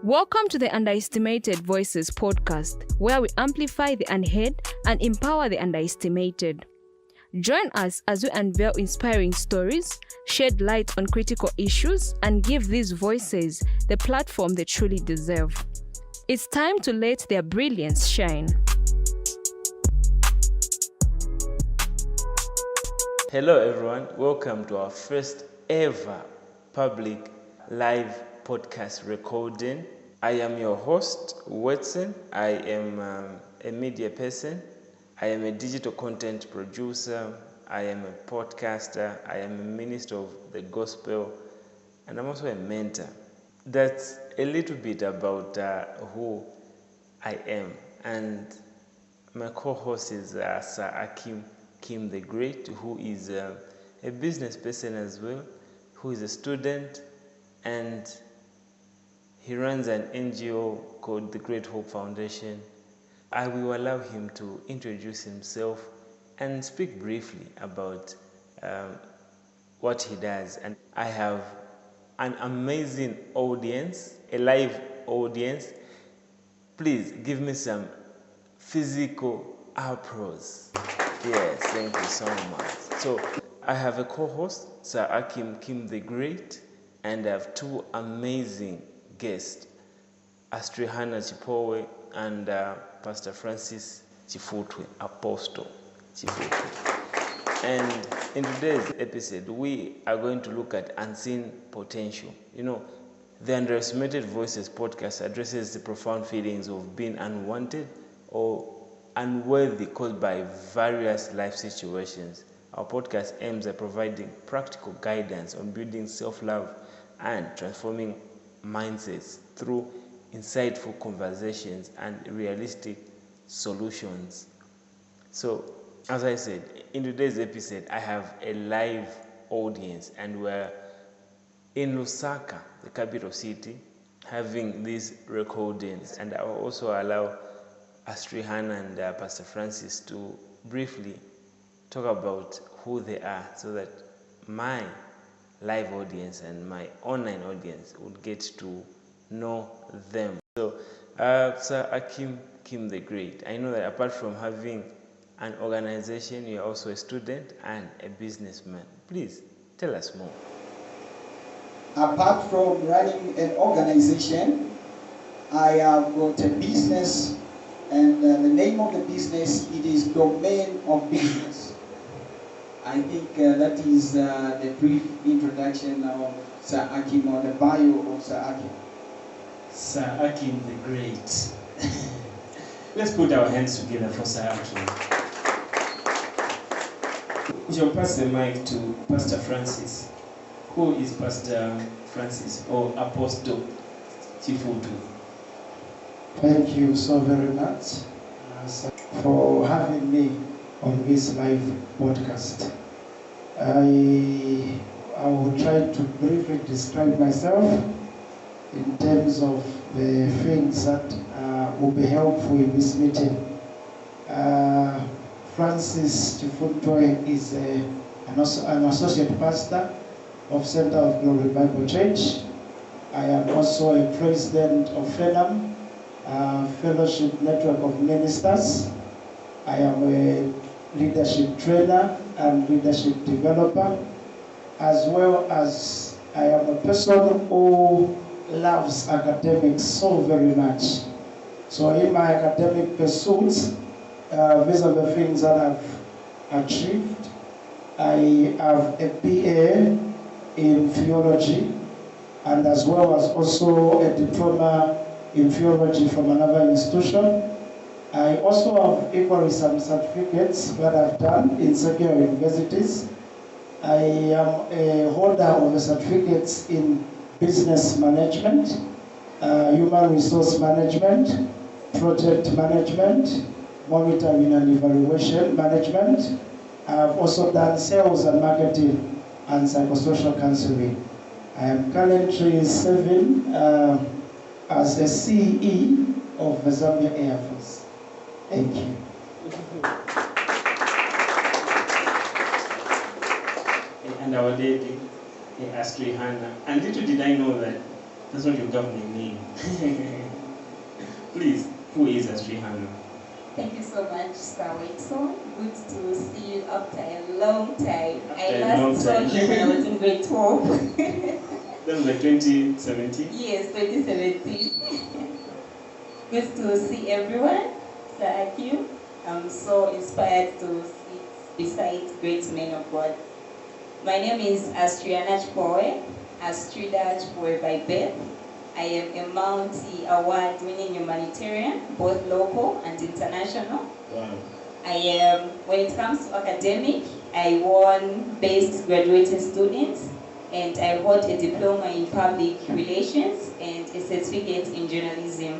Welcome to the Underestimated Voices podcast, where we amplify the unheard and empower the underestimated. Join us as we unveil inspiring stories, shed light on critical issues, and give these voices the platform they truly deserve. It's time to let their brilliance shine. Hello everyone, welcome to our first ever public live podcast recording. I am your host, Wedson. I am a media person. I am a digital content producer. I am a podcaster. I am a minister of the gospel. And I'm also a mentor. That's a little bit about who I am. And my co-host is Sir Ackim the Great, who is a business person as well, who is a student, and he runs an NGO called the Great Hope Foundation. I will allow him to introduce himself and speak briefly about what he does. And I have an amazing audience, a live audience. Please give me some physical applause. Yes, thank you so much. So I have a co-host, Sir Ackim the Great, and I have two amazing guests, Astrihanna Chipowe and Pastor Francis Chifuntwe, Apostle Chifuntwe. And in today's episode, we are going to look at unseen potential. You know, the Underestimated Voices podcast addresses the profound feelings of being unwanted or unworthy caused by various life situations. Our podcast aims at providing practical guidance on building self-love and transforming mindsets through insightful conversations and realistic solutions. So, as I said, in today's episode, I have a live audience, and we're in Lusaka, the capital city, having these recordings. And I will also allow Astrihanna and Pastor Francis to briefly talk about who they are, so that my live audience and my online audience would get to know them. So, Sir Ackim the Great, I know that apart from having an organization, you're also a student and a businessman. Please tell us more. Apart from running an organization, I have got a business, and the name of the business, it is Domain of Business. I think that is the brief introduction of Sir Ackim, or the bio of Sir Ackim. Sir Ackim the Great. Let's put our hands together for Sir Ackim. We shall pass the mic to Pastor Francis. Who is Pastor Francis, or Apostle Chifuntwe? Thank you so very much for having me on this live podcast. I will try to briefly describe myself in terms of the things that will be helpful in this meeting. Francis Chifuntwe is an associate pastor of Center of Glory Bible Church. I am also a president of FENAM, Fellowship Network of Ministers. I am a leadership trainer and leadership developer, as well as I am a person who loves academics so very much. So in my academic pursuits, these are the things that I've achieved. I have a BA in theology, and as well as also a diploma in theology from another institution. I also have equally some certificates that I've done in secular universities. I am a holder of the certificates in business management, human resource management, project management, monitoring and evaluation management. I've also done sales and marketing and psychosocial counseling. I am currently serving as a CE of the Zambia Air Force. Thank you. And our lady, Astrihanna. And little did I know that That's not your governing name. Please, who is Astrihanna? Thank you so much, Sir Wedson. Good to see you after a long time. After I a long last saw time. you when I was in grade 12. That was like 2017? Yes, 2017. Good to see everyone. Sir Ackim, I'm so inspired to sit beside great men of God. My name is Astrihanna Chipowe, Astrihanna Chipowe by birth. I am a multi-award-winning humanitarian, both local and international. Wow. I am, when it comes to academic, I won Best Graduating Student, and I hold a diploma in public relations and a certificate in journalism.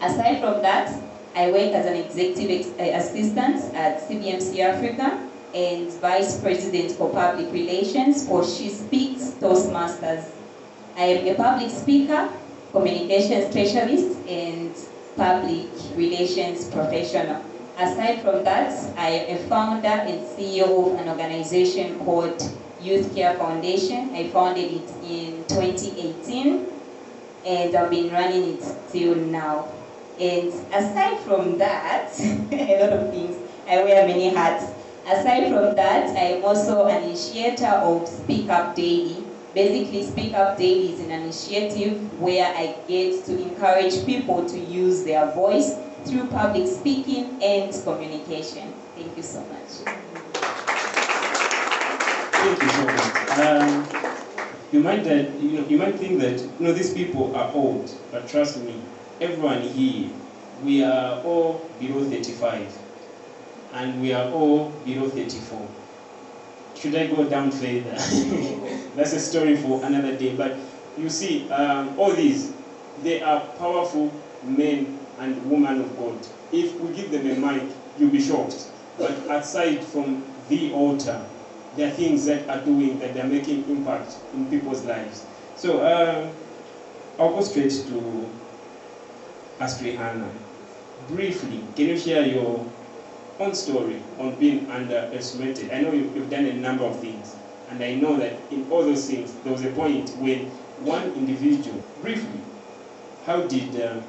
Aside from that, I work as an executive assistant at CBMC Africa and vice president for public relations for She Speaks Toastmasters. I am a public speaker, communication specialist, and public relations professional. Aside from that, I am a founder and CEO of an organization called Youth Care Foundation. I founded it in 2018, and I've been running it till now. And aside from that, a lot of things, I wear many hats. Aside from that, I am also an initiator of Speak Up Daily. Basically, Speak Up Daily is an initiative where I get to encourage people to use their voice through public speaking and communication. Thank you so much. Thank you so much. You might think that these people are old, but trust me, everyone here, we are all below 35, and we are all below 34. Should I go down further? That's a story for another day. But you see, all these, they are powerful men and women of God. If we give them a mic, you'll be shocked. But aside from the altar, there are things that are doing, that they're making impact in people's lives. So I'll go straight to Astrihanna. Briefly, can you share your own story on being underestimated? I know you've done a number of things, and I know that in all those things, there was a point when one individual, briefly, how did the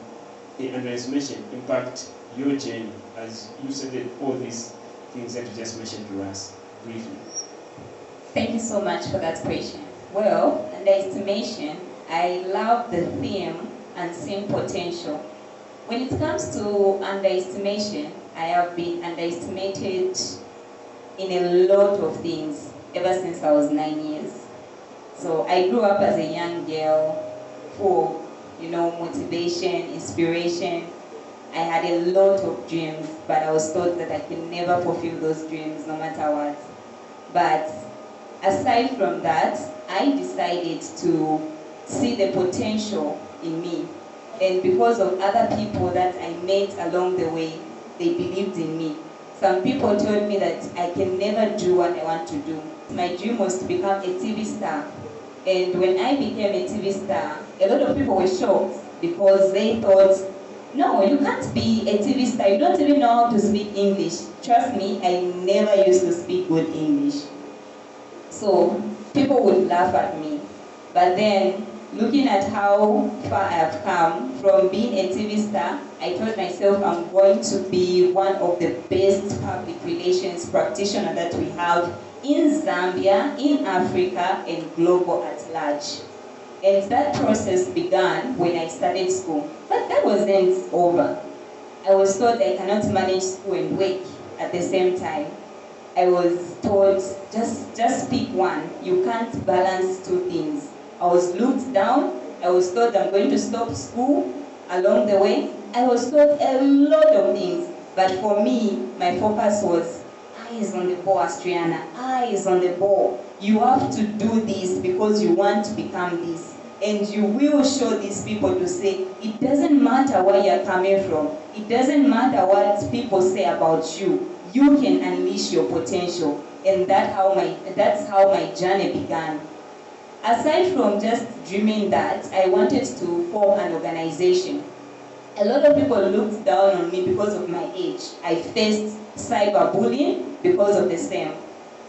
underestimation impact your journey as you said all these things that you just mentioned to us, briefly? Thank you so much for that question. Well, underestimation, I love the theme unseen potential. When it comes to underestimation, I have been underestimated in a lot of things ever since I was 9 years. So I grew up as a young girl full of, motivation, inspiration. I had a lot of dreams, but I was told that I could never fulfill those dreams no matter what. But aside from that, I decided to see the potential in me. And because of other people that I met along the way, they believed in me. Some people told me that I can never do what I want to do. My dream was to become a TV star. And when I became a TV star, a lot of people were shocked because they thought, no, you can't be a TV star. You don't even know how to speak English. Trust me, I never used to speak good English. So people would laugh at me. But then, looking at how far I've come from being a TV star, I told myself I'm going to be one of the best public relations practitioners that we have in Zambia, in Africa, and global at large. And that process began when I started school. But that wasn't over. I was told I cannot manage school and work at the same time. I was told, just pick one. You can't balance two things. I was looked down. I was told I'm going to stop school along the way. I was told a lot of things. But for me, my focus was eyes on the ball, Astrihanna. Eyes on the ball. You have to do this because you want to become this. And you will show these people to say, it doesn't matter where you're coming from. It doesn't matter what people say about you. You can unleash your potential. And that's how my journey began. Aside from just dreaming that, I wanted to form an organization. A lot of people looked down on me because of my age. I faced cyberbullying because of the same.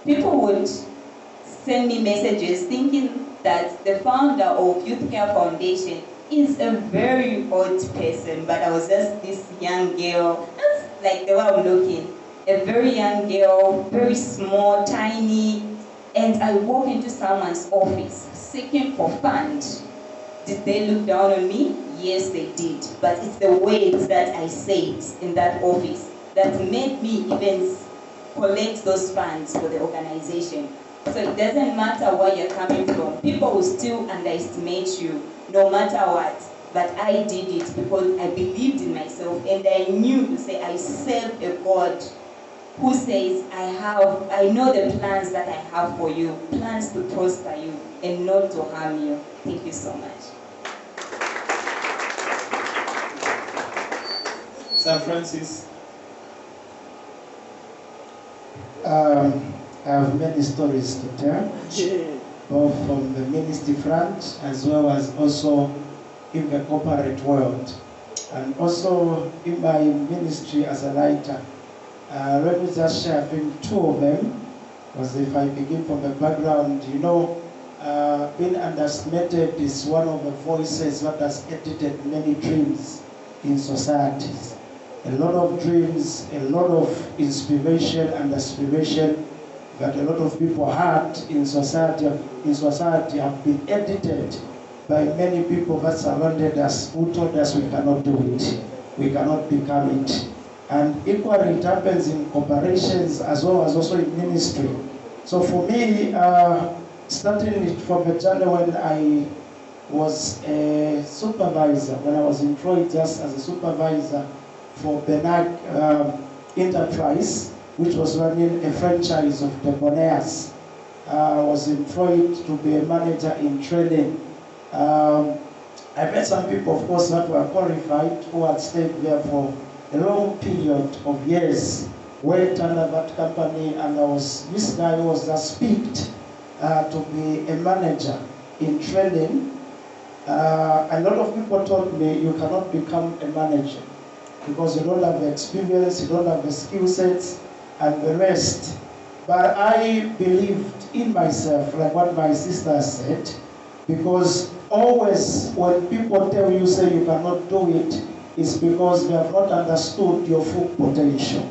People would send me messages thinking that the founder of Youth Care Foundation is a very odd person, but I was just this young girl, that's like the way I'm looking, a very young girl, very small, tiny, and I walk into someone's office seeking for funds. Did they look down on me? Yes, they did. But it's the words that I said in that office that made me even collect those funds for the organization. So it doesn't matter where you're coming from. People will still underestimate you, no matter what. But I did it because I believed in myself and I knew to say I serve a God who says, I know the plans that I have for you, plans to prosper you and not to harm you. Thank you so much. Sir Francis. I have many stories to tell, both from the ministry front as well as also in the corporate world, and also in my ministry as a writer. Let me just share, I think, two of them, because if I begin from the background, being underestimated is one of the voices that has edited many dreams in societies. A lot of dreams, a lot of inspiration and aspiration that a lot of people had in society have been edited by many people that surrounded us, who told us we cannot do it, we cannot become it. And equally it happens in corporations as well as also in ministry. So for me, starting from the journey when I was a supervisor, when I was employed just as a supervisor for Benag Enterprise, which was running a franchise of debonaires. I was employed to be a manager in training. I met some people, of course, that were qualified, who had stayed there for a long period of years, worked under that company, and this guy was just picked to be a manager in training. A lot of people told me, you cannot become a manager because you don't have the experience, you don't have the skill sets, and the rest. But I believed in myself, like what my sister said, because always when people tell you, say you cannot do it, it's because they have not understood your full potential.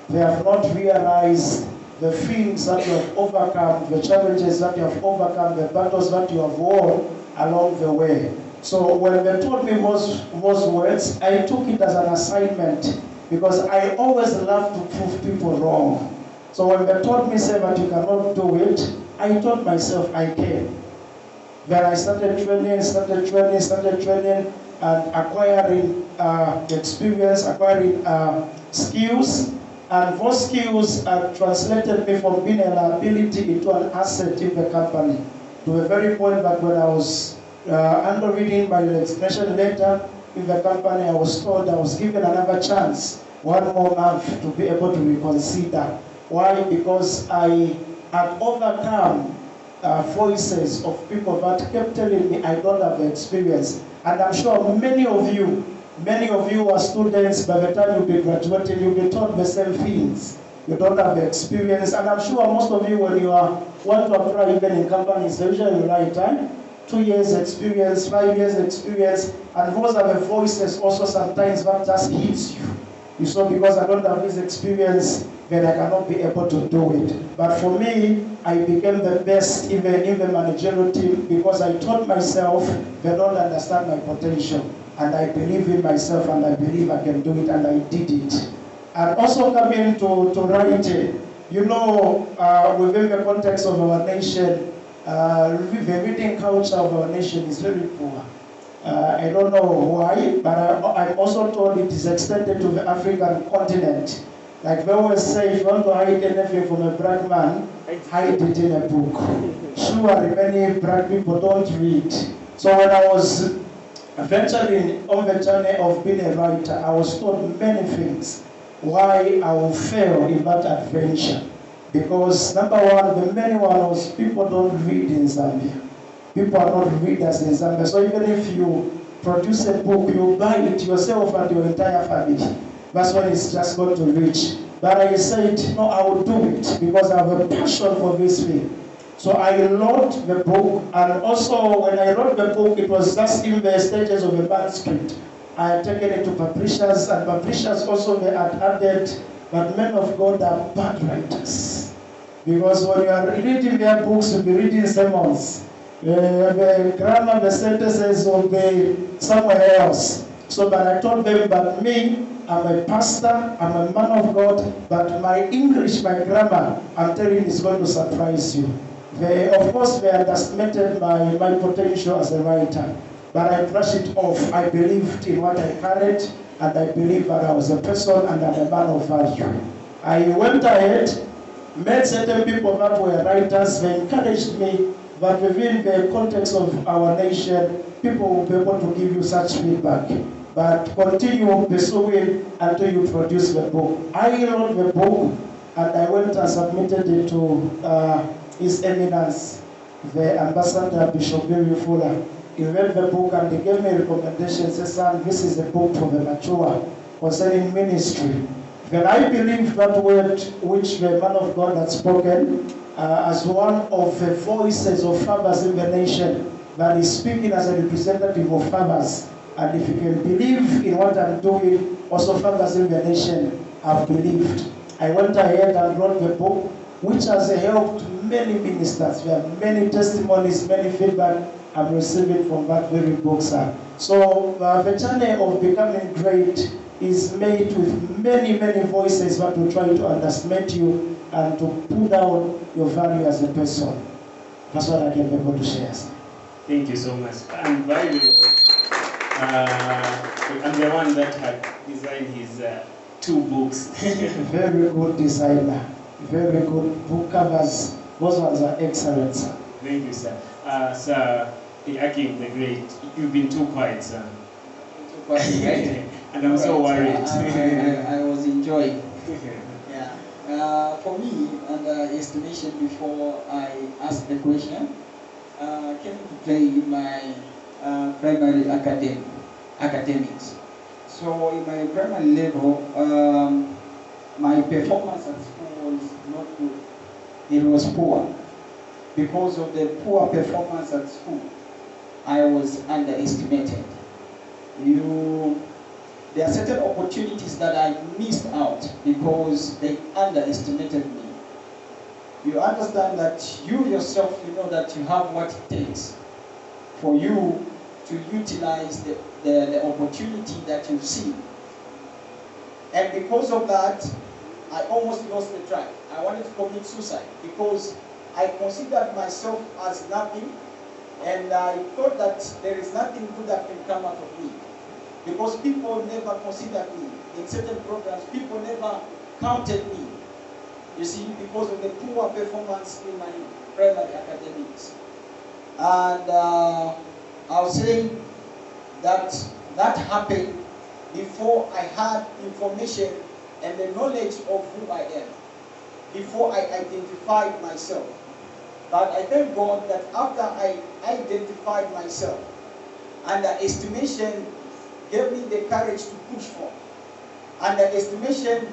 They have not realized the things that you have overcome, the challenges that you have overcome, the battles that you have won along the way. So when they told me those words, I took it as an assignment because I always love to prove people wrong. So when they told me, say that you cannot do it, I told myself I can. Then I started training, and acquiring experience, acquiring skills, and those skills translated me from being a liability into an asset in the company. To the very point that when I was underreading my resignation letter in the company, I was told I was given another chance, 1 more month, to be able to reconsider. Why? Because I had overcome voices of people that kept telling me I don't have the experience. And I'm sure many of you are students, by the time you'll be graduating, you'll be taught the same things. You don't have the experience. And I'm sure most of you, when you want to apply even in companies, they usually write 2 years experience, 5 years experience, and those are the voices also sometimes that just hits you. You saw, because I don't have this experience, then I cannot be able to do it. But for me, I became the best even in the managerial team because I taught myself they don't understand my potential. And I believe in myself and I believe I can do it, and I did it. And also coming to writing, within the context of our nation, the reading culture of our nation is very poor. I don't know why, but I'm also told it is extended to the African continent. Like they always say, if you want to hide anything from a black man, hide it in a book. Surely many black people don't read. So when I was venturing on the journey of being a writer, I was told many things why I will fail in that adventure. Because number one, the main one was people don't read in Zambia. People are not readers in Zambia. So even if you produce a book, you buy it yourself and your entire family. That's when it's just going to reach. But I said, no, I will do it because I have a passion for this thing. So I wrote the book, and also when I wrote the book, it was just in the stages of a manuscript. I had taken it to publishers, and publishers also they had added, but men of God are bad writers. Because when you are reading their books, you'll be reading sermons. The grammar, the sentences will be somewhere else. So, but I told them, but me, I'm a pastor, I'm a man of God, but my English, my grammar, I'm telling you, is going to surprise you. Of course, they underestimated my potential as a writer, but I brushed it off. I believed in what I carried, and I believed that I was a person and I'm a man of value. I went ahead, met certain people that were writers. They encouraged me that within the context of our nation, people will be able to give you such feedback. But continue pursuing until you produce the book. I wrote the book, and I went and submitted it to His Eminence, the Ambassador Bishop Billy Fuller. He read the book and he gave me recommendations. He said, son, this is the book for the mature concerning ministry. Then I believe that word which the man of God had spoken as one of the voices of fathers in the nation, that is speaking as a representative of fathers. And if you can believe in what I'm doing, also fathers in the nation have believed. I went ahead and wrote the book, which has helped many ministers. We have many testimonies, many feedback I'm receiving from that very book, sir. So the journey of becoming great is made with many, many voices that will try to underestimate you and to put down your value as a person. That's what I can be able to share, sir. Thank you so much. And by the way, I'm the one that had designed his 2 books. Very good designer. Very good book covers. Those ones are excellent, sir. Thank you, sir. Sir Ackim the Great, you've been too quiet, sir. Too quiet, right? And I'm so worried. I was enjoying. Yeah. For me, underestimation, before I ask the question, came to play in my primary academics. So in my primary level, my performance at school was not good. It was poor. Because of the poor performance at school, I was underestimated. There are certain opportunities that I missed out because they underestimated me. You understand that you yourself, you know that you have what it takes for you to utilize the opportunity that you see. And because of that, I almost lost the track. I wanted to commit suicide because I considered myself as nothing, and I thought that there is nothing good that can come out of me. Because people never considered me. In certain programs, people never counted me. You see, because of the poor performance in my primary academics. And I'll say that happened before I had information and the knowledge of who I am, before I identified myself. But I thank God that after I identified myself, underestimation gave me the courage to push for. Underestimation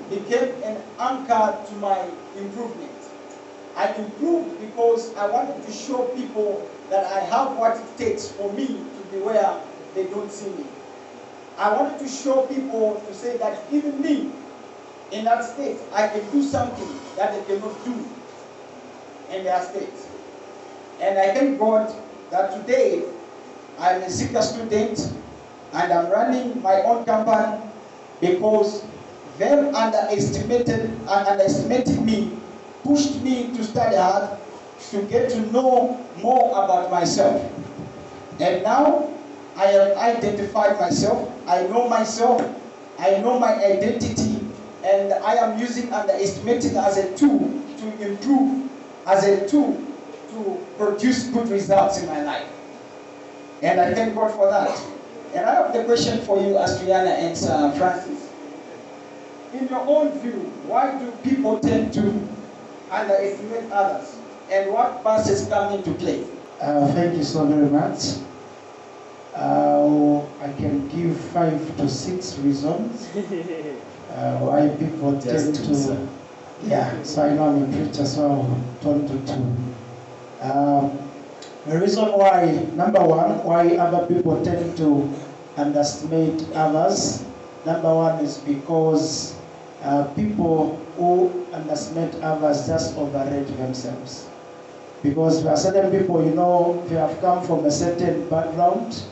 became an anchor to my improvement. I improved because I wanted to show people that I have what it takes for me to be where they don't see me. I wanted to show people to say that even me, in that state, I can do something that they cannot do in their state. And I thank God that today I'm a seeker student and I'm running my own company because them underestimating me pushed me to study hard to get to know more about myself. And now I have identified myself, I know myself, I know my identity, and I am using underestimating as a tool to improve, as a tool to produce good results in my life. And I thank God for that. And I have the question for you, Astrihanna and Sir Francis. In your own view, why do people tend to underestimate others? And what verses come into play? Thank you so very much. I can give 5 to 6 reasons why people tend to. Yeah, so I know I'm a preacher, so I'll turn to 2. The reason why, number one, why other people tend to underestimate others, number one is because people who underestimate others just overrate themselves. Because there are certain people, they have come from a certain background,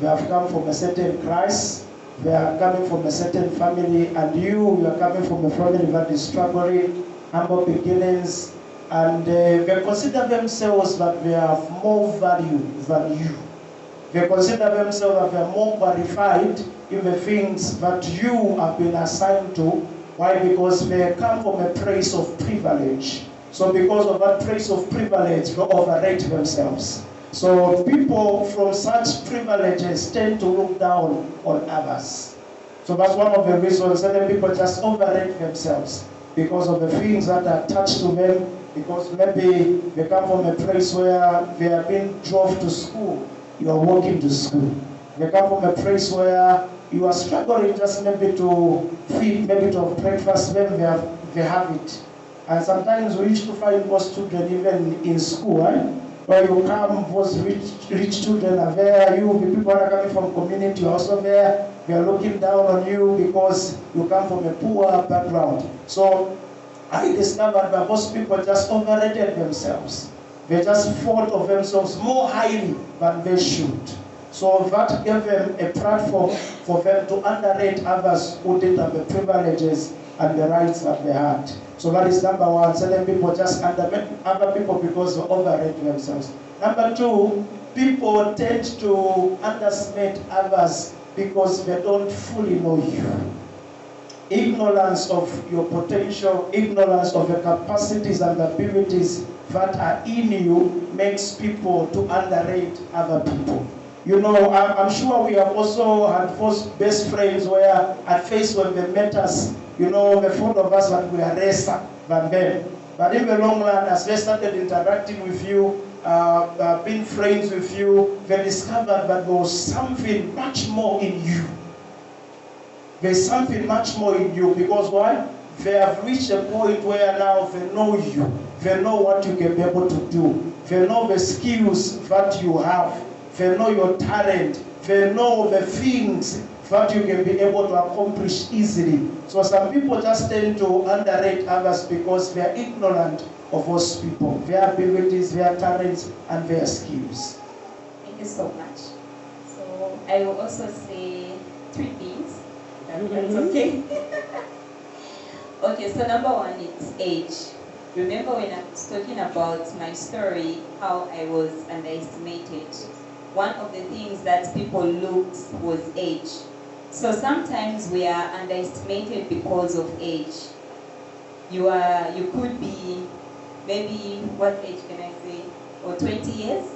they have come from a certain class, they are coming from a certain family, and you are coming from a family that is struggling, humble beginnings, and they consider themselves that they have more value than you. They consider themselves that they are more qualified in the things that you have been assigned to. Why? Because they come from a place of privilege. So because of that place of privilege, they overrate themselves. So people from such privileges tend to look down on others. So that's one of the reasons certain people just overrate themselves because of the things that are attached to them, because maybe they come from a place where they have been drove to school, you are walking to school. They come from a place where you are struggling just maybe to feed, maybe to have breakfast, maybe they have it. And sometimes we used to find most children even in school, where you come, those rich children are there, the people that are coming from community are also there, they are looking down on you because you come from a poor background. So I discovered that most people just overrated themselves. They just thought of themselves more highly than they should. So that gave them a platform for them to underrate others who didn't have the privileges and the rights that they had. So that is number one. Certain people just underrate other people because they overrate themselves. Number two, people tend to underestimate others because they don't fully know you. Ignorance of your potential, ignorance of your capacities and abilities that are in you makes people to underrate other people. I'm sure we have also had those best friends where at first when they met us, they thought of us that we are lesser than them. But in the long run, as they started interacting with you, being friends with you, they discovered that there was something much more in you. There's something much more in you because why? They have reached a point where now they know you. They know what you can be able to do. They know the skills that you have. They know your talent. They know the things that you can be able to accomplish easily. So some people just tend to underrate others because they are ignorant of those people, their abilities, their talents, and their skills. Thank you so much. So I will also say 3 things. That's okay. Okay, so number one is age. Remember when I was talking about my story, how I was underestimated? One of the things that people looked was age. So sometimes we are underestimated because of age. You could be maybe, what age can I say, or 20 years?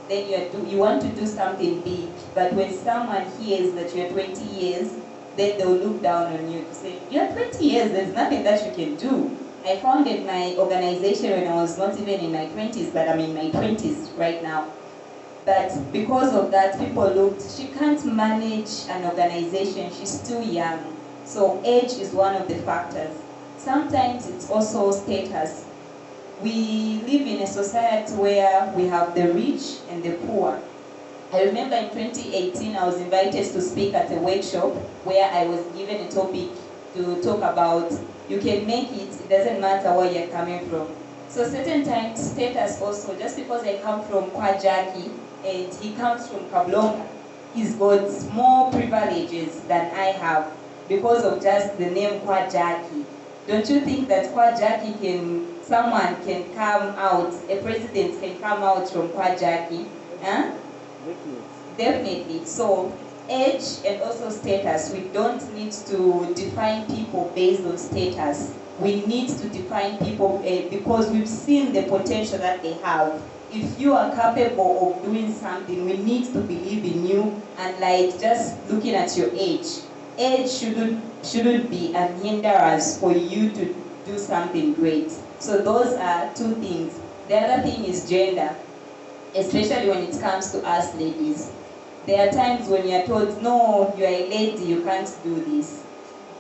Then you want to do something big, but when someone hears that you're 20 years, then they'll look down on you to say, you're 20 years, there's nothing that you can do. I founded my organization when I was not even in my 20s, but I'm in my 20s right now. But because of that, people looked, she can't manage an organization, she's too young. So age is one of the factors. Sometimes it's also status. We live in a society where we have the rich and the poor. I remember in 2018, I was invited to speak at a workshop where I was given a topic to talk about you can make it doesn't matter where you're coming from. So certain times, status also, just because I come from Kwajaki and he comes from Kablonga, he's got more privileges than I have because of just the name Kwajaki. Don't you think that Kwajaki someone can come out, a president can come out from Kwajaki? Huh? Definitely. So age and also status, we don't need to define people based on status. We need to define people because we've seen the potential that they have. If you are capable of doing something, we need to believe in you, and like just looking at your age. Age shouldn't be an hindrance for you to do something great. So those are 2 things. The other thing is gender, especially when it comes to us ladies. There are times when you're told, no, you're a lady, you can't do this.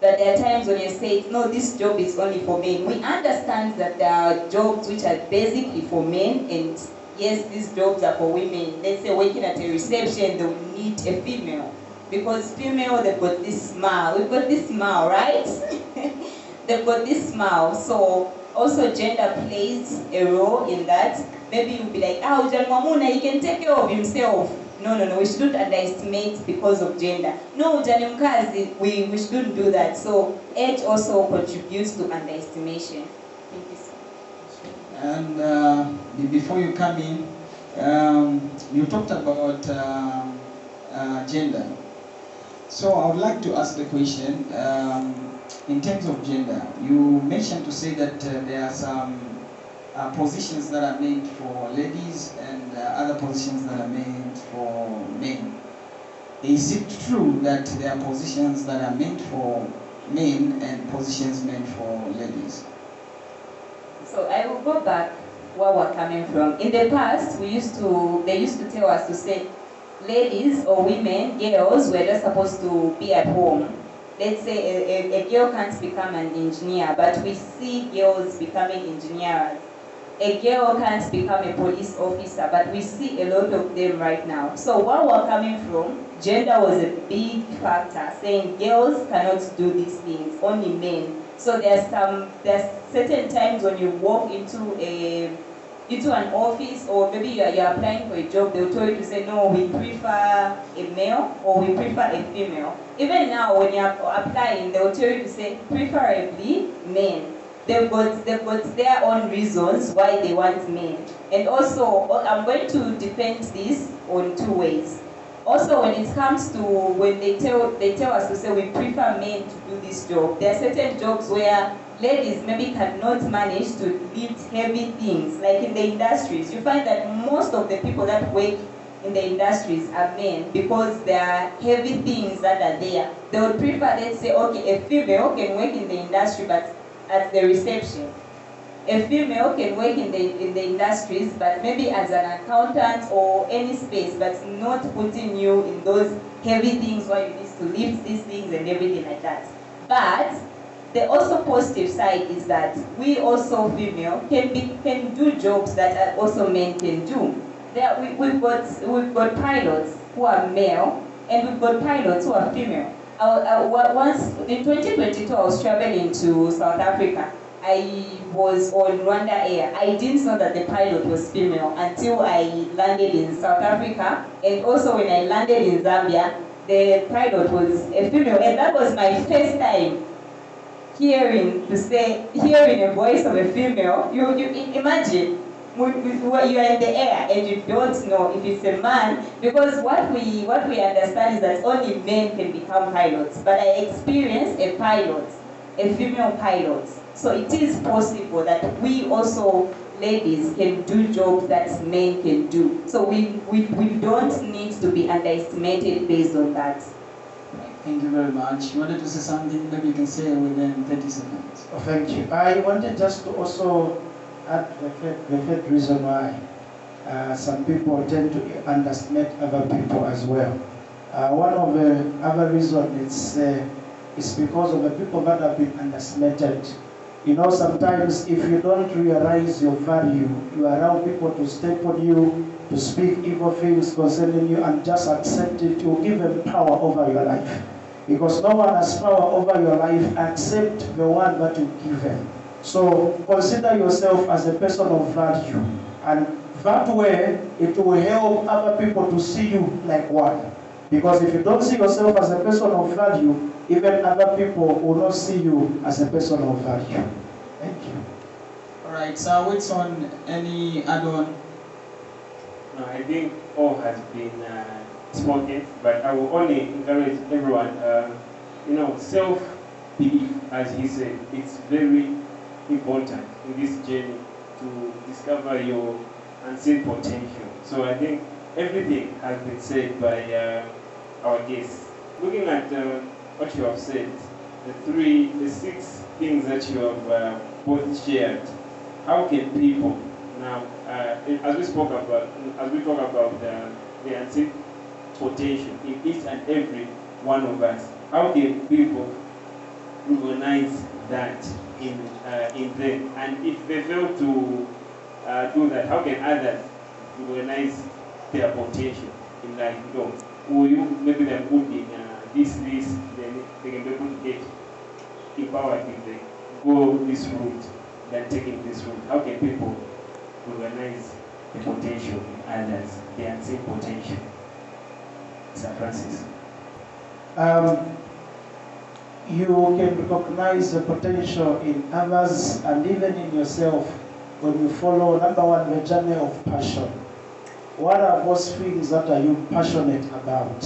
But there are times when you say, no, this job is only for men. We understand that there are jobs which are basically for men, and yes, these jobs are for women. Let's say working at a reception, they'll need a female. Because female, they've got this smile. We've got this smile, right? They've got this smile. So also gender plays a role in that. Maybe you'll be like, Jan Mamuna, he can take care of himself. No, we shouldn't underestimate because of gender. No, Jan Mkazi, we shouldn't do that. So age also contributes to underestimation. Thank you so much. And before you come in, you talked about gender. So I would like to ask the question, in terms of gender, you mentioned to say that there are some positions that are meant for ladies and other positions that are meant for men. Is it true that there are positions that are meant for men and positions meant for ladies? So I will go back where we're coming from. In the past, they used to tell us to say, ladies or women, girls, were just supposed to be at home. Let's say a girl can't become an engineer, but we see girls becoming engineers. A girl can't become a police officer, but we see a lot of them right now. So where we're coming from, gender was a big factor, saying girls cannot do these things, only men. So there's certain times when you walk into an office, or maybe you're applying for a job, they'll tell you to say, no, we prefer a male or we prefer a female. Even now, when you're applying, they'll tell you to say, preferably men. They've got their own reasons why they want men. And also, I'm going to defend this on two ways. Also, when it comes to when they tell us to say we prefer men to do this job, there are certain jobs where ladies maybe cannot manage to lift heavy things, like in the industries. You find that most of the people that work in the industries are men because there are heavy things that are there. They would prefer, let's say, okay, a female can work in the industry but at the reception. A female can work in the industries, but maybe as an accountant or any space, but not putting you in those heavy things where you need to lift these things and everything like that. But the also positive side is that we also female can do jobs that also men can do. We've got pilots who are male, and we've got pilots who are female. Once in 2022, I was traveling to South Africa. I was on Rwanda Air. I didn't know that the pilot was female until I landed in South Africa, and also when I landed in Zambia, the pilot was a female, and that was my first time hearing a voice of a female. You imagine. You are in the air and you don't know if it's a man, because what we understand is that only men can become pilots. But I experienced a pilot, a female pilot. So it is possible that we also, ladies, can do jobs that men can do. So we don't need to be underestimated based on that. Thank you very much. You wanted to say something, maybe you can say within 30 seconds. Oh, thank you. I wanted just to also add the third reason why some people tend to underestimate other people as well. One of the other reasons is because of the people that have been underestimated. You know, sometimes if you don't realize your value, you allow people to step on you, to speak evil things concerning you, and just accept it. You give them power over your life. Because no one has power over your life except the one that you give them. So consider yourself as a person of value, and that way it will help other people to see you like one. Because if you don't see yourself as a person of value, even other people will not see you as a person of value. Thank you. All right, Sir Wedson, any add-on? No, I think all has been spoken, but I will only encourage everyone, self-belief, as he said, it's very important in this journey to discover your unseen potential. So I think everything has been said by our guests. Looking at what you have said, the 6 things that you have both shared, how can people now, as we talk about the unseen potential in each and every one of us, how can people recognize that in them? And if they fail to do that, how can others recognize their potential in life. Maybe they're good in this, then they can be able to get empowered if they go this route than taking this route. How can people recognize the potential in others, the unseen potential? Sir Francis. You can recognize the potential in others and even in yourself when you follow, number one, the journey of passion. What are those things that are you passionate about?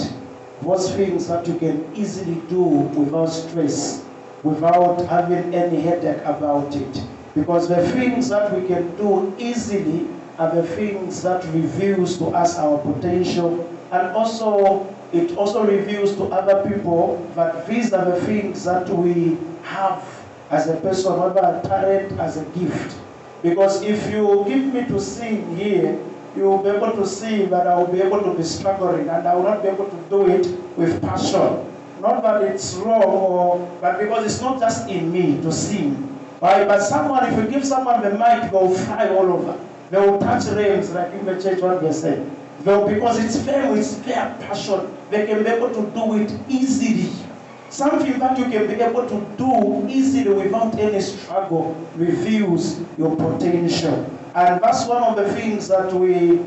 Those things that you can easily do without stress, without having any headache about it. Because the things that we can do easily are the things that reveals to us our potential, and also it also reveals to other people that these are the things that we have as a person, whether a talent, as a gift. Because if you give me to sing here, you will be able to see that I will be able to be struggling and I will not be able to do it with passion. Not that it's wrong, but because it's not just in me to sing. Right? But someone, if you give someone the mic, they will fly all over. They will touch realms, like in the church what they say. Because it's them, it's their passion. They can be able to do it easily. Something that you can be able to do easily without any struggle reveals your potential. And that's one of the things that we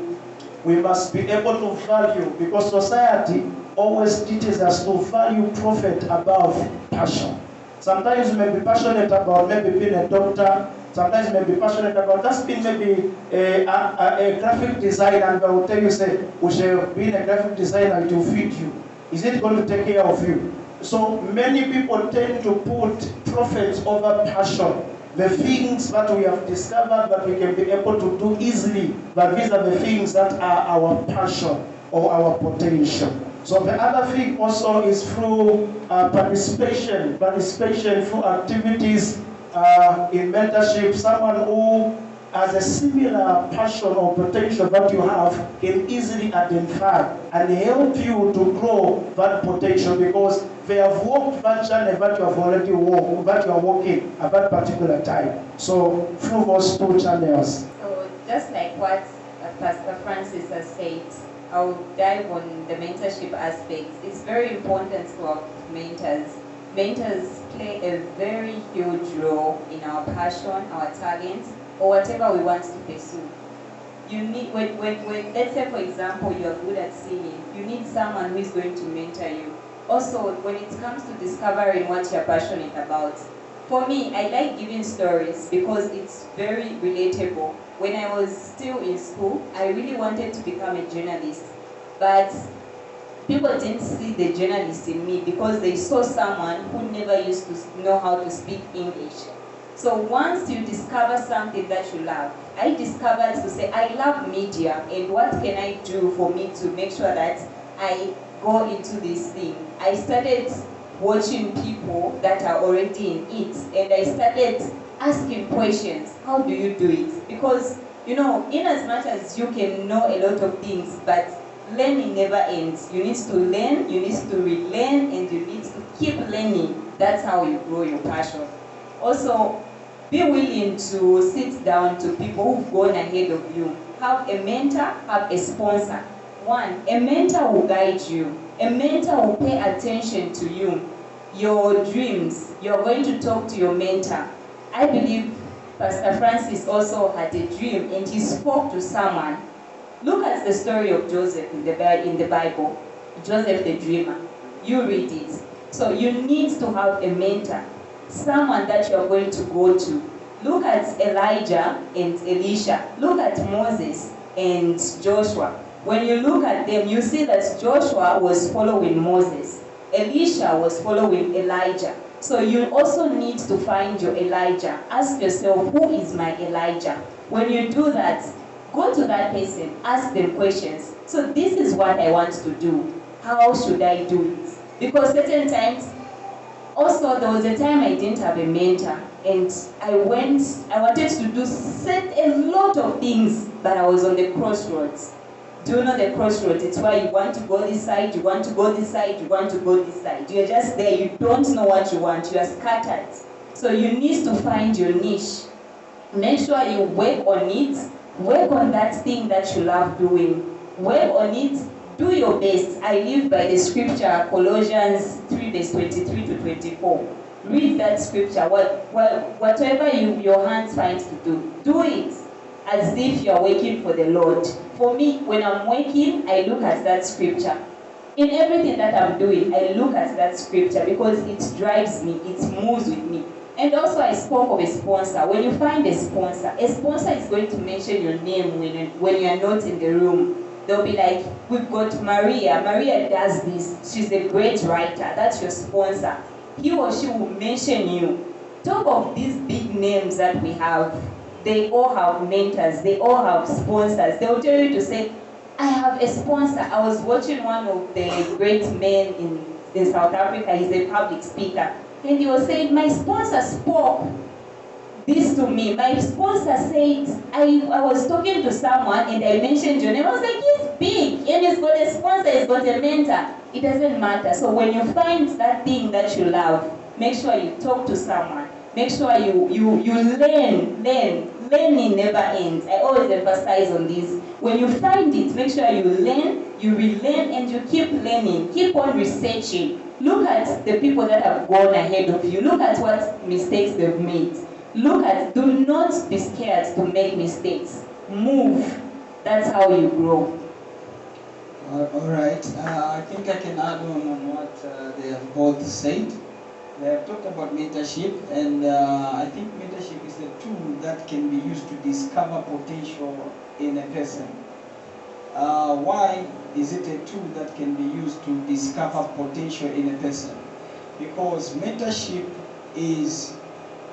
must be able to value, because society always teaches us to value profit above passion. Sometimes you may be passionate about maybe being a doctor. Sometimes you may be passionate about just being maybe a graphic designer, and they will tell you, say, being a graphic designer, it will feed you. Is it going to take care of you? So many people tend to put profit over passion. The things that we have discovered that we can be able to do easily, but these are the things that are our passion or our potential. So the other thing also is through participation through activities in mentorship. Someone who has a similar passion or potential that you have can easily identify and help you to grow that potential, because they have walked that journey that you have already walked, that you are walking at that particular time. So through those two channels. So just like what Pastor Francis has said, I'll dive on the mentorship aspects. It's very important to have mentors. Mentors play a very huge role in our passion, our talents, or whatever we want to pursue. You need, when let's say for example you are good at singing, you need someone who is going to mentor you. Also, when it comes to discovering what you're passionate about, for me, I like giving stories because it's very relatable. When I was still in school, I really wanted to become a journalist, but people didn't see the journalist in me because they saw someone who never used to know how to speak English. So once you discover something that you love, I discovered to say, I love media, and what can I do for me to make sure that I go into this thing? I started watching people that are already in it, and I started asking questions. How do you do it? Because, in as much as you can know a lot of things, but learning never ends. You need to learn, you need to relearn, and you need to keep learning. That's how you grow your passion. Also, be willing to sit down to people who've gone ahead of you. Have a mentor, have a sponsor. One, a mentor will guide you. A mentor will pay attention to you. Your dreams, you're going to talk to your mentor. I believe Pastor Francis also had a dream and he spoke to someone. Look at the story of Joseph in the Bible. Joseph the dreamer. You read it. So you need to have a mentor. Someone that you're going to go to. Look at Elijah and Elisha. Look at Moses and Joshua. When you look at them, you see that Joshua was following Moses. Elisha was following Elijah. So you also need to find your Elijah. Ask yourself, who is my Elijah? When you do that, go to that person, ask them questions. So this is what I want to do. How should I do it? Because certain times, also there was a time I didn't have a mentor, and I wanted to do a lot of things, but I was on the crossroads. Do you know the crossroads? It's why you want to go this side, you want to go this side, you want to go this side. You're just there, you don't know what you want, you are scattered. So you need to find your niche. Make sure you work on it, Work on that thing that you love doing. Work on it. Do your best. I live by the scripture, Colossians 3 verse 23 to 24. Read that scripture. Whatever your hands find to do it as if you are working for the Lord. For me, when I'm working, I look at that scripture. In everything that I'm doing, I look at that scripture because it drives me, it moves with me. And also I spoke of a sponsor. When you find a sponsor is going to mention your name when you are not in the room. They'll be like, we've got Maria. Maria does this. She's a great writer. That's your sponsor. He or she will mention you. Talk of these big names that we have. They all have mentors. They all have sponsors. They'll tell you to say, I have a sponsor. I was watching one of the great men in South Africa. He's a public speaker. And he was saying, my sponsor spoke this to me. My sponsor said, I was talking to someone and I mentioned your name. I was like, he's big. And he's got a sponsor. He's got a mentor. It doesn't matter. So when you find that thing that you love, make sure you talk to someone. Make sure you learn. Learning never ends. I always emphasize on this. When you find it, make sure you learn, you relearn, and you keep learning. Keep on researching. Look at the people that have gone ahead of you. Look at what mistakes they've made. Do not be scared to make mistakes. Move. That's how you grow. All right. I think I can add on what they have both said. They have talked about mentorship, and I think mentorship is a tool that can be used to discover potential in a person. Why is it a tool that can be used to discover potential in a person? Because mentorship is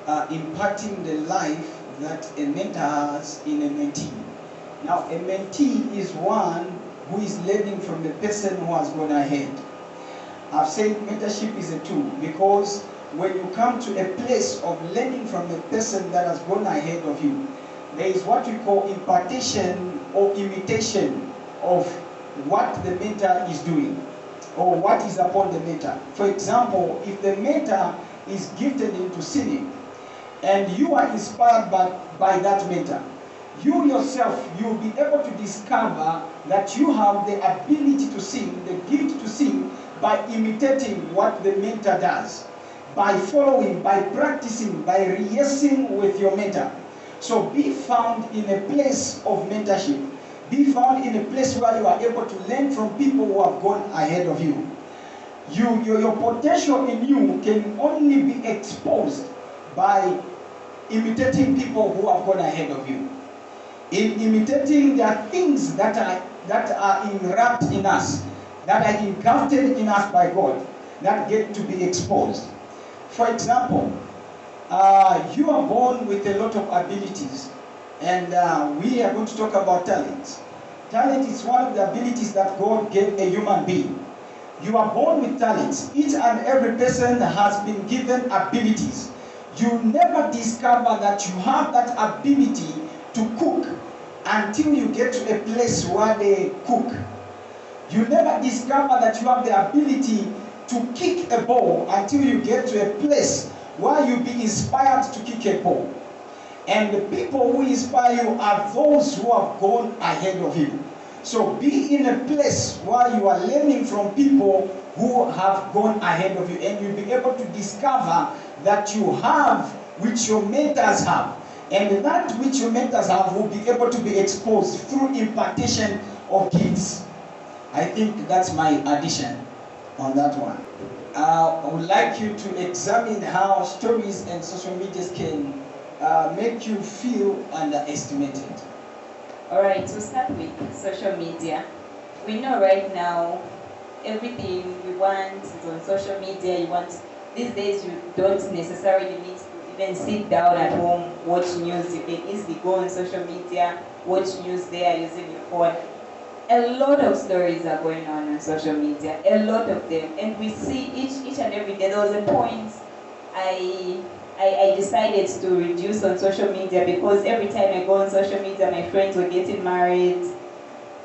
impacting the life that a mentor has in a mentee. Now, a mentee is one who is learning from the person who has gone ahead. I've said mentorship is a tool because when you come to a place of learning from the person that has gone ahead of you, there is what we call impartation or imitation of what the mentor is doing or what is upon the mentor. For example, if the mentor is gifted into singing and you are inspired by that mentor, you yourself, you'll be able to discover that you have the ability to sing, the gift to sing, by imitating what the mentor does, by following, by practicing, by rehearsing with your mentor. So be found in a place of mentorship. Be found in a place where you are able to learn from people who have gone ahead of you. Your potential in you can only be exposed by imitating people who have gone ahead of you. In imitating, there are things that are enwrapped in us, that are engrafted in us by God, that get to be exposed. For example, you are born with a lot of abilities, and we are going to talk about talent. Talent is one of the abilities that God gave a human being. You are born with talents. Each and every person has been given abilities. You never discover that you have that ability to cook until you get to a place where they cook. You never discover that you have the ability to kick a ball until you get to a place where you be inspired to kick a ball. And the people who inspire you are those who have gone ahead of you. So be in a place where you are learning from people who have gone ahead of you, and you'll be able to discover that you have which your mentors have. And that which your mentors have will be able to be exposed through impartation of gifts. I think that's my addition on that one. I would like you to examine how stories and social media can make you feel underestimated. Alright, to start with social media. We know right now everything we want is on social media. These days you don't necessarily need to even sit down at home, watch news. You can easily go on social media, watch news there using your phone. A lot of stories are going on social media, a lot of them, and we see each and every day. There was a point I decided to reduce on social media because every time I go on social media, my friends were getting married,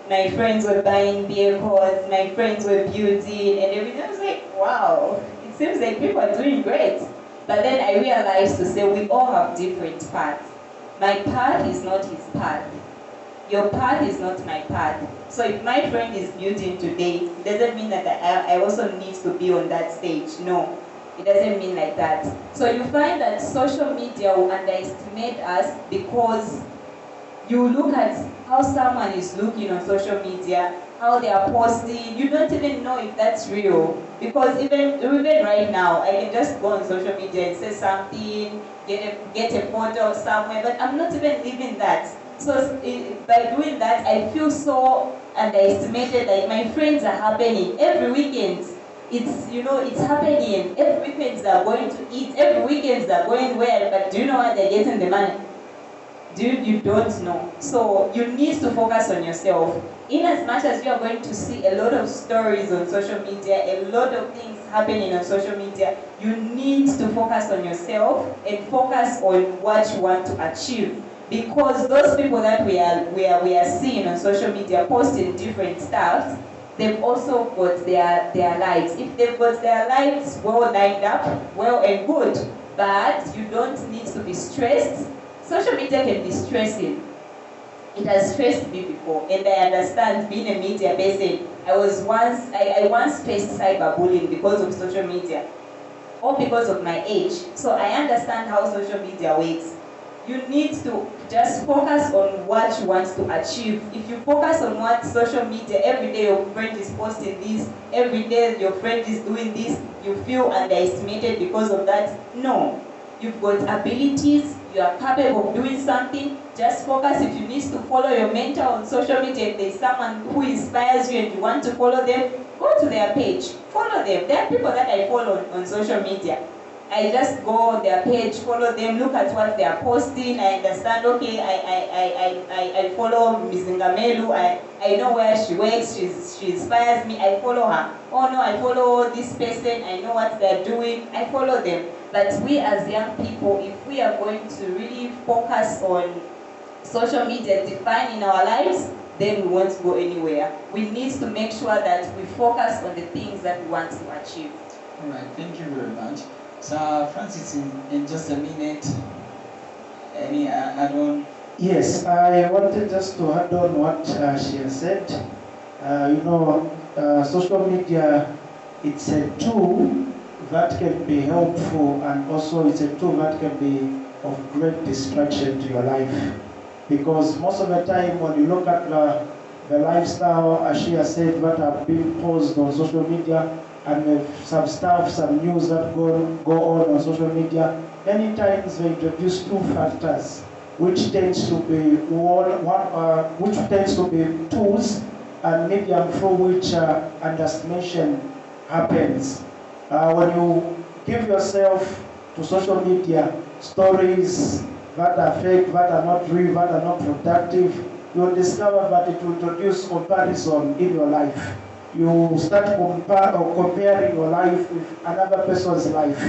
my friends were buying vehicles, my friends were building, and everything. I was like, wow, it seems like people are doing great. But then I realized to say we all have different paths. My path is not his path. Your path is not my path. So if my friend is building today, it doesn't mean that I also need to be on that stage. No, it doesn't mean like that. So you find that social media will underestimate us because you look at how someone is looking on social media, how they are posting. You don't even know if that's real. Because even right now, I can just go on social media and say something, get a photo somewhere, but I'm not even living that. So by doing that, I feel so underestimated. Like my friends are happening every weekend. It's happening. Every weekend they're going to eat. Every weekend they're going where? But do you know what they're getting the money? Dude, you don't know. So you need to focus on yourself. In as much as you are going to see a lot of stories on social media, a lot of things happening on social media, you need to focus on yourself and focus on what you want to achieve. Because those people that we are seeing on social media posting different stuff, they've also got their lives. If they've got their lives well lined up, well and good, but you don't need to be stressed. Social media can be stressing. It has stressed me before, and I understand being a media person. I once faced cyberbullying because of social media, or because of my age. So I understand how social media works. You need to just focus on what you want to achieve. If you focus on what social media, every day your friend is posting this, every day your friend is doing this, you feel underestimated because of that. No. You've got abilities, you are capable of doing something. Just focus. If you need to follow your mentor on social media, if there's someone who inspires you and you want to follow them, go to their page, follow them. There are people that I follow on social media. I just go on their page, follow them, look at what they are posting. I understand, okay, I follow Ms. Ngamelu, I know where she works, she inspires me, I follow her. Oh no, I follow this person, I know what they're doing, I follow them. But we as young people, if we are going to really focus on social media defining our lives, then we won't go anywhere. We need to make sure that we focus on the things that we want to achieve. All right, thank you very much. So, Francis, in just a minute, any add-on? Yes, I wanted just to add on what she has said. Social media, it's a tool that can be helpful, and also it's a tool that can be of great distraction to your life. Because most of the time when you look at the lifestyle, as she has said, that are being posted on social media, and some stuff, some news that go on social media, many times they introduce two factors, which tends to be which tends to be tools and medium through which underestimation happens. When you give yourself to social media, stories that are fake, that are not real, that are not productive, you'll discover that it will introduce comparison in your life. You start comparing your life with another person's life.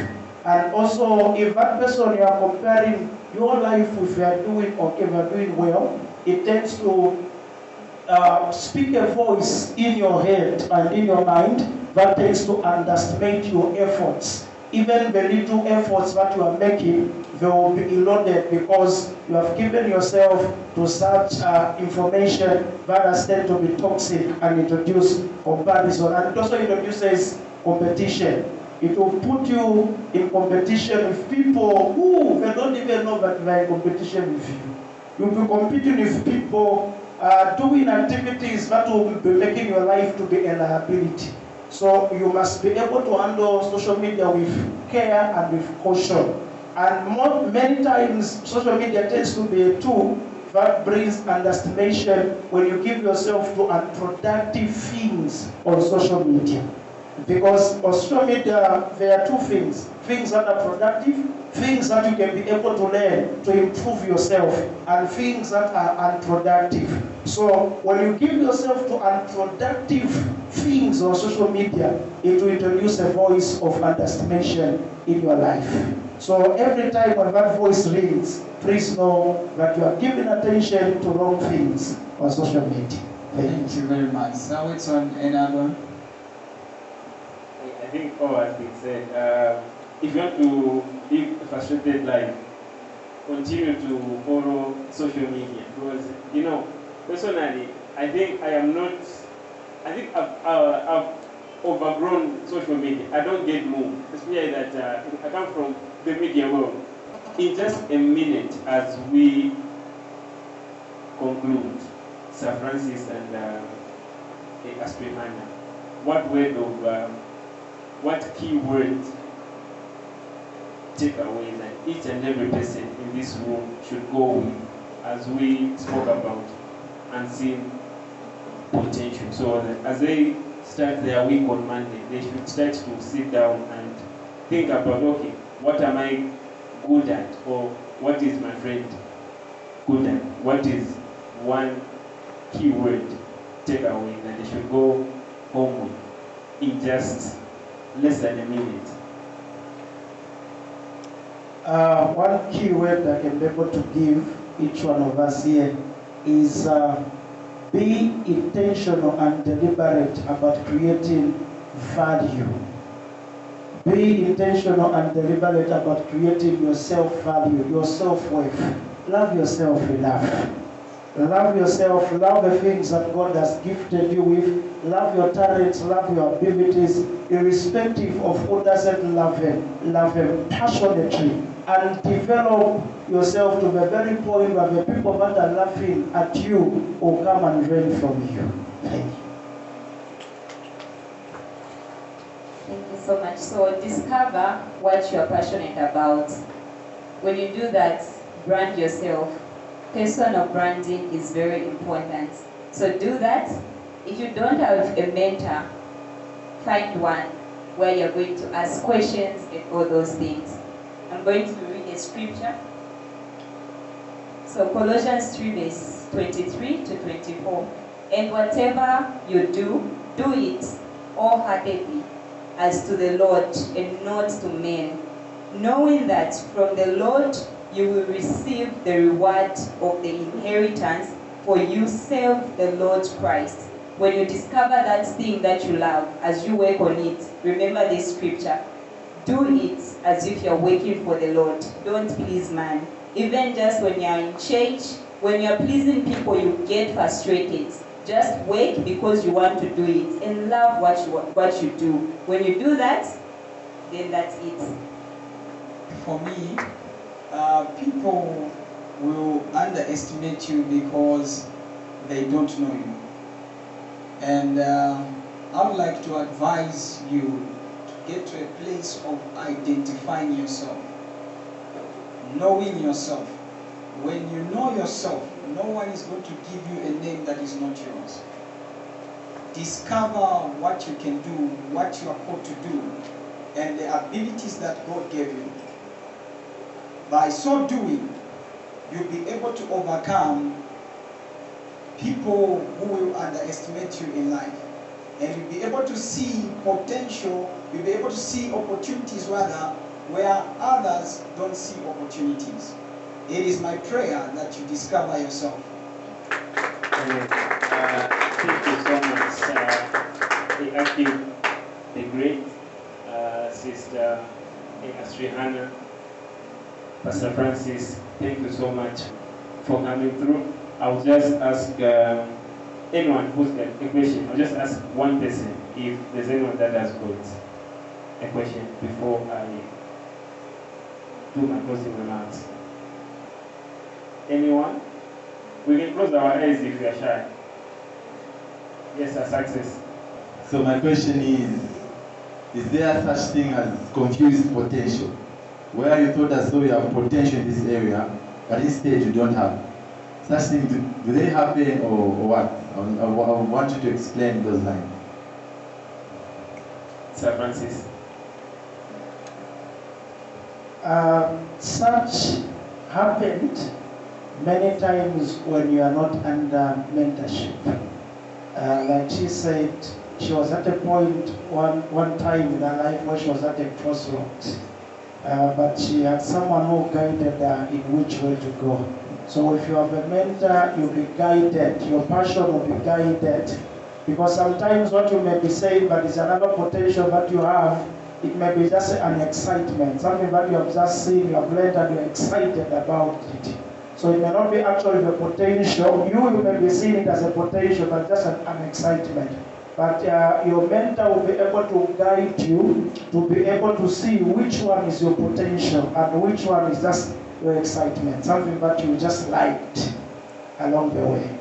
And also, if that person you are comparing your life with, you are doing okay, you are doing well, it tends to speak a voice in your head and in your mind that tends to underestimate your efforts. Even the little efforts that you are making, they will be eroded because you have given yourself to such information that has tended to be toxic and introduce comparison. And it also introduces competition. It will put you in competition with people who they don't even know that they are in competition with you. You'll be competing with people doing activities that will be making your life to be a liability. So you must be able to handle social media with care and with caution. And many times, social media tends to be a tool that brings underestimation when you give yourself to unproductive things on social media. Because on social media, there are two things. Things that are productive, things that you can be able to learn to improve yourself, and things that are unproductive. So when you give yourself to unproductive things on social media, it will introduce a voice of underestimation in your life. So every time when that voice rings, please know that you are giving attention to wrong things on social media. Thank you very much. Sir Wedson, another? I think all has been said. If you want to live a frustrated life, continue to follow social media, because personally, I think I've overgrown social media. I don't get moved, especially that I come from the media world. In just a minute, as we conclude, Sir Francis and Astrihanna, what key words, takeaway that each and every person in this room should go with as we spoke about unseen potential? So that as they start their week on Monday, they should start to sit down and think about, okay, what am I good at, or what is my friend good at? What is one key word takeaway that they should go home with in just less than a minute? One key word I can be able to give each one of us here is be intentional and deliberate about creating value. Be intentional and deliberate about creating your self-value, your self-worth. Love yourself enough. Love yourself, love the things that God has gifted you with. Love your talents, love your abilities, irrespective of who doesn't love Him. Love Him passionately. And develop yourself to the very point where the people that are laughing at you will come and learn from you. Thank you. Thank you so much. So discover what you are passionate about. When you do that, brand yourself. Personal branding is very important. So do that. If you don't have a mentor, find one where you're going to ask questions and all those things. I'm going to read a scripture. So Colossians 3 verse 23 to 24. And whatever you do, do it wholeheartedly as to the Lord and not to men, knowing that from the Lord you will receive the reward of the inheritance, for you serve the Lord Christ. When you discover that thing that you love, as you work on it, remember this scripture. Do it as if you're working for the Lord. Don't please man. Even just when you're in church, when you're pleasing people, you get frustrated. Just work because you want to do it and love what you do. When you do that, then that's it. For me, people will underestimate you because they don't know you. And I would like to advise you to get to a place of identifying yourself, knowing yourself. When you know yourself, no one is going to give you a name that is not yours. Discover what you can do, what you are called to do, and the abilities that God gave you. By so doing, you'll be able to overcome people who will underestimate you in life. And you'll be able to see potential, you'll be able to see opportunities rather, where others don't see opportunities. It is my prayer that you discover yourself. Thank you so much, Ackim, the great Sister Astrihanna, Pastor Francis. Thank you so much for coming through. I'll just ask anyone who's got a question. I'll just ask one person if there's anyone that has got a question before I do my closing remarks. Anyone? We can close our eyes if we are shy. Yes, sir, success. So my question is there such thing as confused potential? Where you thought as though you have potential in this area, but instead you don't have. Such things, do they happen or what? I want you to explain those lines. Sir Francis. Such happened many times when you are not under mentorship. Like she said, she was at a point one time in her life where she was at a crossroads. But she had someone who guided her in which way to go. So if you have a mentor, you'll be guided. Your passion will be guided. Because sometimes what you may be saying, but it's another potential that you have, it may be just an excitement. Something that you have just seen, you have learned, and you're excited about it. So it may not be actually the potential. You may be seeing it as a potential, but just an excitement. But your mentor will be able to guide you to be able to see which one is your potential and which one is just your excitement, something that you just liked along the way.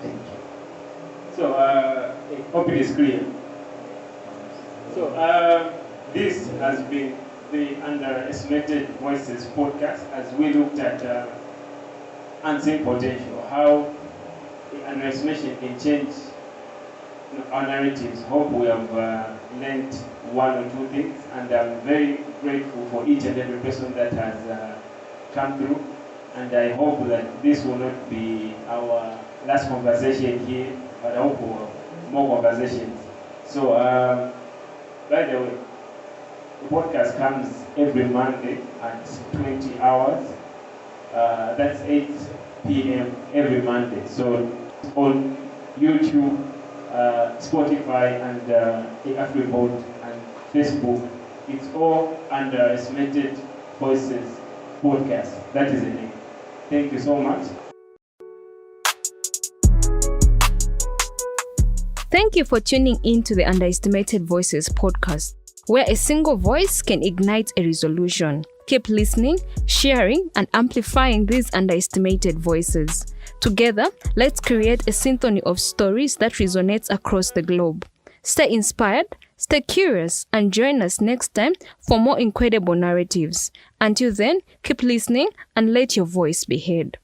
Thank you. So, I hope it is clear. So, this has been the Underestimated Voices podcast as we looked at unseen potential, how the underestimation can change our narratives. Hope we have learned one or two things, and I'm very grateful for each and every person that has come through, and I hope that this will not be our last conversation here, but I hope we'll have more conversations. So, by the way, the podcast comes every Monday at 20 hours. That's 8 p.m. every Monday. So on YouTube, Spotify, and the Afripods and Facebook, it's all Underestimated Voices podcast. That is the name. Thank you so much. Thank you for tuning in to the Underestimated Voices podcast, where a single voice can ignite a resolution. Keep listening, sharing, and amplifying these underestimated voices. Together, let's create a symphony of stories that resonates across the globe. Stay inspired, stay curious, and join us next time for more incredible narratives. Until then, keep listening and let your voice be heard.